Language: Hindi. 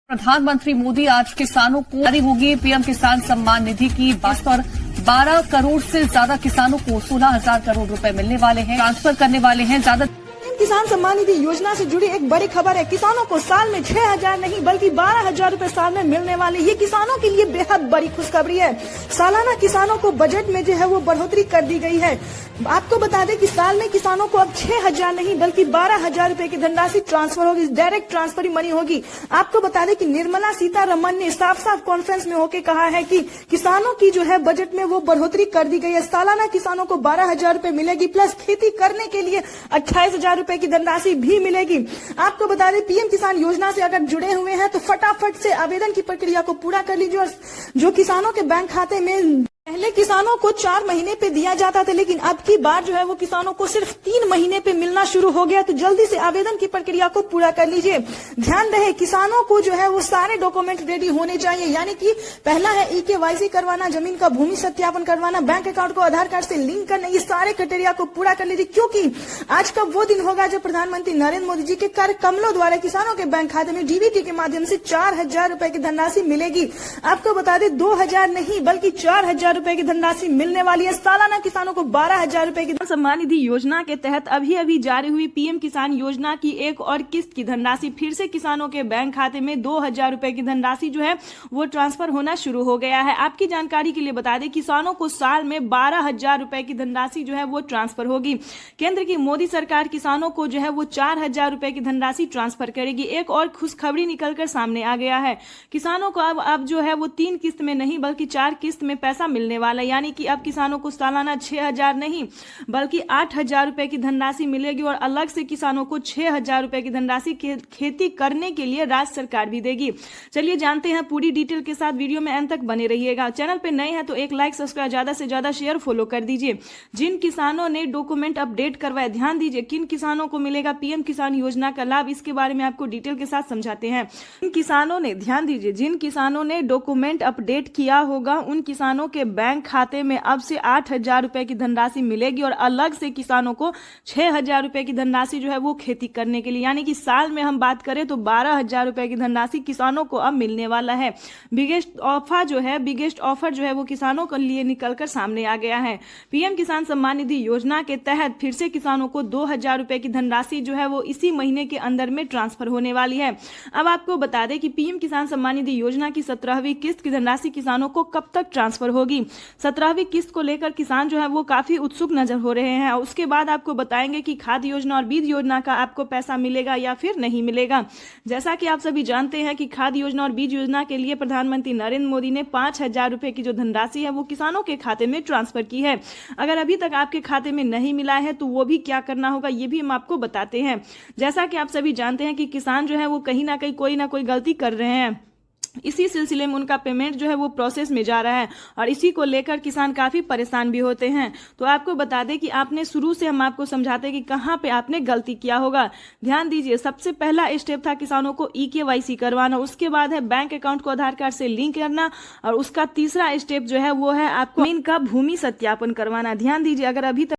प्रधानमंत्री मोदी आज किसानों को जारी होगी पीएम किसान सम्मान निधि की बात और 12 करोड़ से ज्यादा किसानों को 16,000 करोड़ रुपए मिलने वाले हैं, ट्रांसफर करने वाले हैं। ज्यादा किसान सम्मान निधि योजना से जुड़ी एक बड़ी खबर है। किसानों को साल में 6,000 नहीं बल्कि 12,000 रूपए साल में मिलने वाले, ये किसानों के लिए बेहद बड़ी खुशखबरी है। सालाना किसानों को बजट में जो है वो बढ़ोतरी कर दी गई है। आपको बता दें कि साल में किसानों को अब 6,000 नहीं बल्कि 12,000 रूपए की धनराशि ट्रांसफर होगी, डायरेक्ट ट्रांसफर ही मनी होगी। आपको बता दें कि निर्मला सीतारमण ने साफ साफ कॉन्फ्रेंस में होकर कहा है कि किसानों की जो है बजट में वो बढ़ोतरी कर दी गई है। सालाना किसानों को 12,000 रूपए मिलेगी, प्लस खेती करने के लिए 28,000 रूपए की धनराशि भी मिलेगी। आपको बता दें पीएम किसान योजना से अगर जुड़े हुए हैं तो फटाफट से आवेदन की प्रक्रिया को पूरा कर लीजिए। और जो किसानों के बैंक खाते में पहले किसानों को 4 महीने पे दिया जाता था, लेकिन अब की बार जो है वो किसानों को सिर्फ 3 महीने पे मिलना शुरू हो गया। तो जल्दी से आवेदन की प्रक्रिया को पूरा कर लीजिए। ध्यान रहे किसानों को जो है वो सारे डॉक्यूमेंट रेडी होने चाहिए, यानी कि पहला है EKYC करवाना, जमीन का भूमि सत्यापन करवाना, बैंक अकाउंट को आधार कार्ड से लिंक करना। ये सारे क्राइटेरिया को पूरा कर लीजिए, क्योंकि आज का वो दिन होगा जब प्रधानमंत्री नरेंद्र मोदी जी के कार्यक्रमों द्वारा किसानों के बैंक खाते में DBT के माध्यम से 4,000 रूपए की धनराशि मिलेगी। आपको बता दें 2,000 नहीं बल्कि 4,000 रूपए की धनराशि मिलने वाली है। सालाना किसानों को 12,000 रूपए की सम्मान निधि योजना के तहत अभी जारी हुई पीएम किसान योजना की एक और किस्त की धनराशि फिर से किसानों के बैंक खाते में 2,000 रूपए की धनराशि जो है वो ट्रांसफर होना शुरू हो गया है। आपकी जानकारी के लिए बता दें किसानों को साल में 12,000 रूपए की धनराशि जो है वो ट्रांसफर होगी। केंद्र की मोदी सरकार किसानों को जो है वो 4,000 रूपए की धनराशि ट्रांसफर करेगी। एक और खुशखबरी निकलकर सामने आ गया है। किसानों को अब जो है वो 3 किस्त में नहीं बल्कि 4 किस्त में पैसा मिलने वाला, यानी कि अब किसानों को सालाना 6,000 नहीं बल्कि 8,000 रूपए की धनराशि मिलेगी। और अलग से किसानों को 6,000 रूपए की धनराशि खेती करने के लिए राज्य सरकार भी देगी। चलिए जानते हैं पूरी डिटेल के साथ, वीडियो में अंत तक बने रहिएगा। चैनल पे नए हैं तो एक लाइक, सब्सक्राइब, ज्यादा से ज्यादा शेयर, फॉलो कर दीजिए। जिन किसानों ने डॉक्यूमेंट अपडेट करवाए, ध्यान दीजिए किन किसानों को मिलेगा पीएम किसान योजना का लाभ, इसके बारे में आपको डिटेल के साथ समझाते हैं। जिन किसानों ने, ध्यान दीजिए, जिन किसानों ने डॉक्यूमेंट अपडेट किया होगा उन किसानों के बैंक खाते में अब से 8,000 रूपए की धनराशि मिलेगी। और अलग से किसानों को 6,000 रूपए की धनराशि जो है वो खेती करने के लिए, यानी कि साल में हम बात करें तो 12,000 रूपए की धनराशि किसानों को अब मिलने वाला है। बिगेस्ट ऑफर जो है वो किसानों के लिए निकलकर सामने आ गया है। पीएम किसान सम्मान निधि योजना के तहत फिर से किसानों को 2,000 रूपए की धनराशि जो है वो इसी महीने के अंदर में ट्रांसफर होने वाली है। अब आपको बता दें कि पीएम किसान सम्मान निधि योजना की 17वीं किस्त की धनराशि किसानों को कब तक ट्रांसफर होगी। 17वीं किस्त को लेकर किसान जो है वो काफी उत्सुक नजर हो रहे हैं। उसके बाद आपको बताएंगे कि खाद योजना और बीज योजना का आपको पैसा मिलेगा या फिर नहीं मिलेगा। जैसा कि आप सभी जानते हैं कि खाद योजना और बीज योजना के लिए प्रधानमंत्री नरेंद्र मोदी ने 5,000 रूपए की जो धनराशि है वो किसानों के खाते में ट्रांसफर की है। अगर अभी तक आपके खाते में नहीं मिला है तो वो भी क्या करना होगा ये भी हम आपको बताते हैं। जैसा कि आप सभी जानते हैं कि किसान जो है वो कहीं ना कहीं कोई ना कोई गलती कर रहे हैं, इसी सिलसिले में उनका पेमेंट जो है वो प्रोसेस में जा रहा है और इसी को लेकर किसान काफी परेशान भी होते हैं। तो आपको बता दें कि आपने शुरू से हम आपको समझाते हैं कि कहां पे आपने गलती किया होगा। ध्यान दीजिए, सबसे पहला स्टेप था किसानों को EKYC करवाना, उसके बाद है बैंक अकाउंट को आधार कार्ड से लिंक करना और उसका तीसरा स्टेप जो है वो है आपको जमीन का भूमि सत्यापन करवाना। ध्यान दीजिए, अगर अभी तक